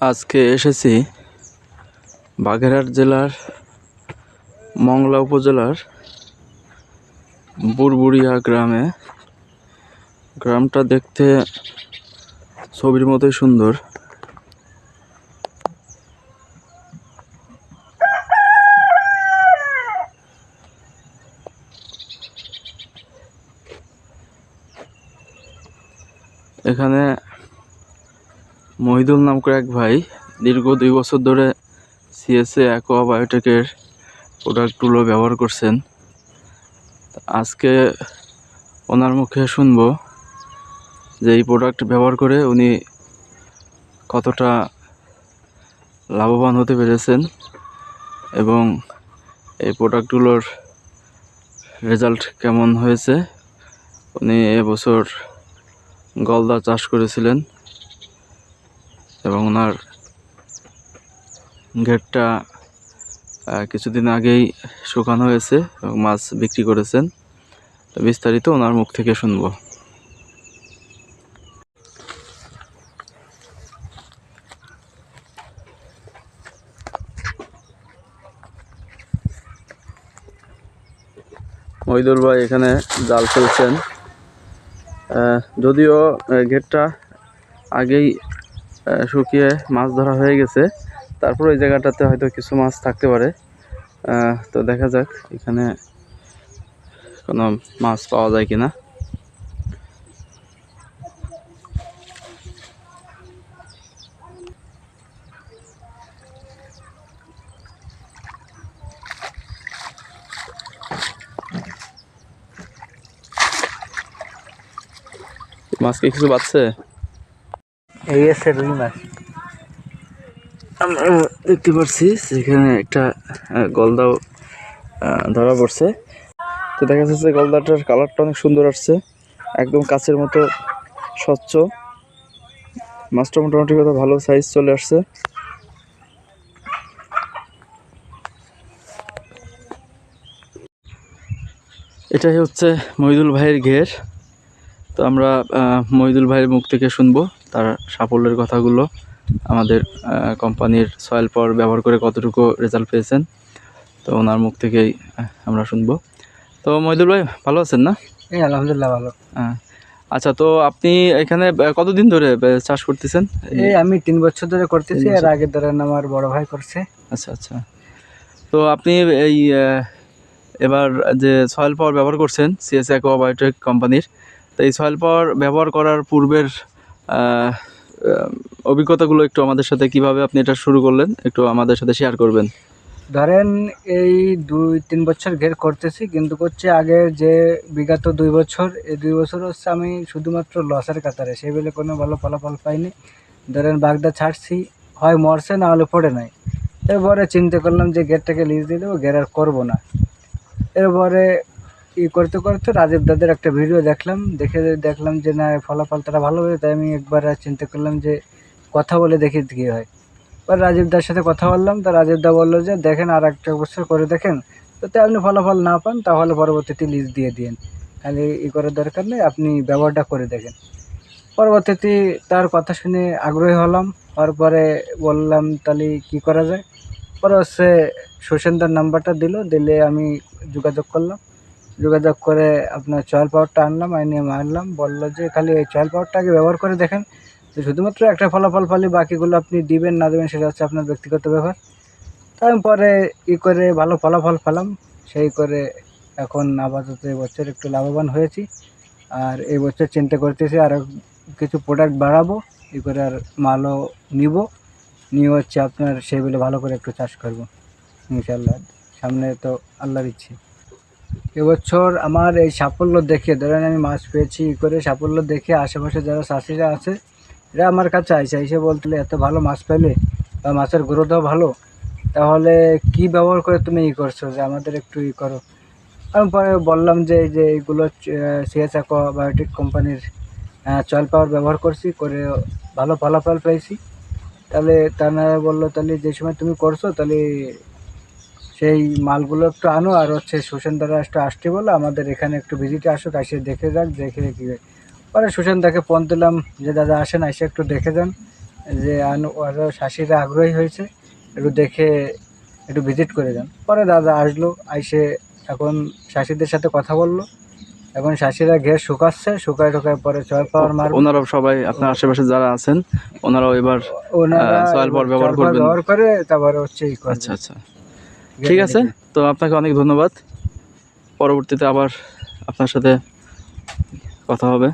আজকে এসেছি বাগেরহাট জেলার মংলা উপজেলার বুড়বুড়িয়া গ্রামে। গ্রামটা দেখতে ছবির মতোই সুন্দর। এখানে মহিদুল নাম করে এক ভাই দীর্ঘ 2 বছর ধরে সিএসএ অ্যাকোয়া বায়োটেকের প্রোডাক্টগুলো ব্যবহার করছেন। আজকে ওনার মুখে শুনবো যে এই প্রোডাক্ট ব্যবহার করে উনি কতটা লাভবান হতে পেরেছেন এবং এই প্রোডাক্টগুলোর রেজাল্ট কেমন হয়েছে। উনি এবছর গলদা চাষ করেছিলেন এবং ওনার ঘেরটা কিছুদিন আগেই শুকানো হয়েছে এবং মাছ বিক্রি করেছেন। তো বিস্তারিত ওনার মুখ থেকে শুনবো। মহিদুল ভাই এখানে জাল ফেলছেন। যদিও ঘেরটা আগেই শুকিয়ে মাছ ধরা হয়ে গেছে, তারপর এই জায়গাটাতে হয়তো কিছু মাছ থাকতে পারে। তো দেখা যাক এখানে কোনো মাছ পাওয়া যায় কিনা। মাছ কি কিছু বাঁচছে? এই আছে রুই মাছ। আমরা দেখতে পাচ্ছি সেখানে একটা গলদাও ধরা পড়ছে। তো দেখা যাচ্ছে গলদাটার কালারটা অনেক সুন্দর আসছে, একদম কাচের মতো স্বচ্ছ। মাছটা মোটামুটি কথা ভালো সাইজ চলে আসছে। এটাই হচ্ছে মহিদুল ভাইয়ের ঘের। তো আমরা মহিদুল ভাইয়ের মুখ থেকে শুনবো তার সাফল্যের কথাগুলো, আমাদের কোম্পানির সয়েল পাওয়ার ব্যবহার করে কতটুকু রেজাল্ট পেয়েছেন। তো ওনার মুখ থেকেই আমরা শুনবো। তো মহিদুল ভাই ভালো আছেন না? এই আলহামদুলিল্লাহ ভালো। আচ্ছা, তো আপনি এখানে কতদিন ধরে চাষ করতেছেন? এই আমি 3 বছর ধরে করতেছি, আর আগে ধরেন আমার বড় ভাই করছে। আচ্ছা আচ্ছা। তো আপনি এই এবার যে সয়েল পাওয়ার ব্যবহার করছেন সিএসএ অ্যাকোয়া বায়োটেক কোম্পানির, তো এই সয়েল পাওয়ার ব্যবহার করার পূর্বের অভিজ্ঞতাগুলো একটু আমাদের সাথে, কিভাবে আপনি এটা শুরু করলেন একটু আমাদের সাথে শেয়ার করবেন। ধরেন এই 2-3 বছর ঘের করতেছি, কিন্তু করছে আগে যে বিগত 2 বছর, এই 2 বছর হচ্ছে আমি শুধুমাত্র লসের কাতারে, সেই বলে কোনো ভালো ফলাফল পাইনি। ধরেন বাগদা ছাড়ছি, হয় মরছে না হলে পড়ে নাই। এরপরে চিন্তা করলাম যে ঘেরটাকে লিজ দিয়ে দেবো, ঘের আর করবো না। এরপরে করতে করতে রাজীব দাদের একটা ভিডিও দেখলাম যে না ফলাফল তারা ভালো হবে। তাই আমি একবার চিন্তা করলাম যে কথা বলে দেখি কী হয়। এবার রাজীব দার সাথে কথা বললাম, তো রাজীব দা বললো যে দেখেন আর একটা বছর করে দেখেন, যাতে আপনি ফলাফল না পান তাহলে পরবর্তীতে লিজ দিয়ে দিন, খালি করার দরকার নেই, আপনি ব্যবহারটা করে দেখেন। পরবর্তীতে তার কথা শুনে আগ্রহী হলাম। হওয়ার পরে বললাম তাহলে কী করা যায়। পরে হচ্ছে সুসেনদার নাম্বারটা দিলে আমি যোগাযোগ করলাম। যোগাযোগ করে আপনার চয়েল পাওয়ারটা আনলাম, এনে মারলাম। বললো যে খালি এই চয়েল পাওয়ারটাকে ব্যবহার করে দেখেন, তো শুধুমাত্র একটা ফলাফল পালি, বাকিগুলো আপনি দিবেন না দেবেন সেটা হচ্ছে আপনার ব্যক্তিগত ব্যাপার। তারপরে করে ভালো ফলাফল পেলাম। সেই করে এখন আপাতত এবছর একটু লাভবান হয়েছি। আর এই বছর চিন্তা করতেছি আরও কিছু প্রোডাক্ট বাড়াবো, করে আর মালও নিয়ে হচ্ছে আপনার সেই বলে ভালো করে একটু চাষ করবো ইনশাল্লাহ। সামনে তো আল্লাহর ইচ্ছে। এবছর আমার এই সাফল্য দেখে, ধরেন আমি মাছ পেয়েছি করে সাফল্য দেখে আশেপাশে যারা চাষিরা আছে এরা আমার কাছে এসে বলতে এত ভালো মাছ পেলে বা মাছের গ্রোথও ভালো, তাহলে কি ব্যবহার করে তুমি করছো যে আমাদের একটু করো। আমি পরে বললাম যে এইগুলো সিএস অ্যাকোয়া বায়োটেক কোম্পানির চয়েল পাওয়ার ব্যবহার করছি, করে ভালো ফলাফল পেয়েছি। তাহলে তারা বললো তাহলে যে সময় তুমি করছো তাহলে সেই মালগুলো একটু আনো, আর হচ্ছে সুসেনদারা একটু আসতে বলো আমাদের এখানে একটু ভিজিটে আসুক, এসে দেখে যাক, দেখে কী হয়। পরে সুসেনদাকে ফোন দিলাম যে দাদা আসেন, এসে একটু দেখে যান, যে আরও চাষিরা আগ্রহী হয়েছে, একটু দেখে একটু ভিজিট করে যান। পরে দাদা আসলো, আইসে এখন চাষিদের সাথে কথা বললো। এখন চাষিরা ঘের শুকায় টোকায় পরে সয়েল পাওয়ার মারবে। ওনারাও সবাই আপনার আশেপাশে যারা আছেন ওনারাও এবার ওনারা সয়েল পাওয়ার ব্যবহার করবেন। ব্যবহার করে তারপরে হচ্ছে ই করবে। আচ্ছা আচ্ছা, ঠিক আছে। তো আপনাকে অনেক ধন্যবাদ। পরবর্তীতে আবার আপনার সাথে কথা হবে।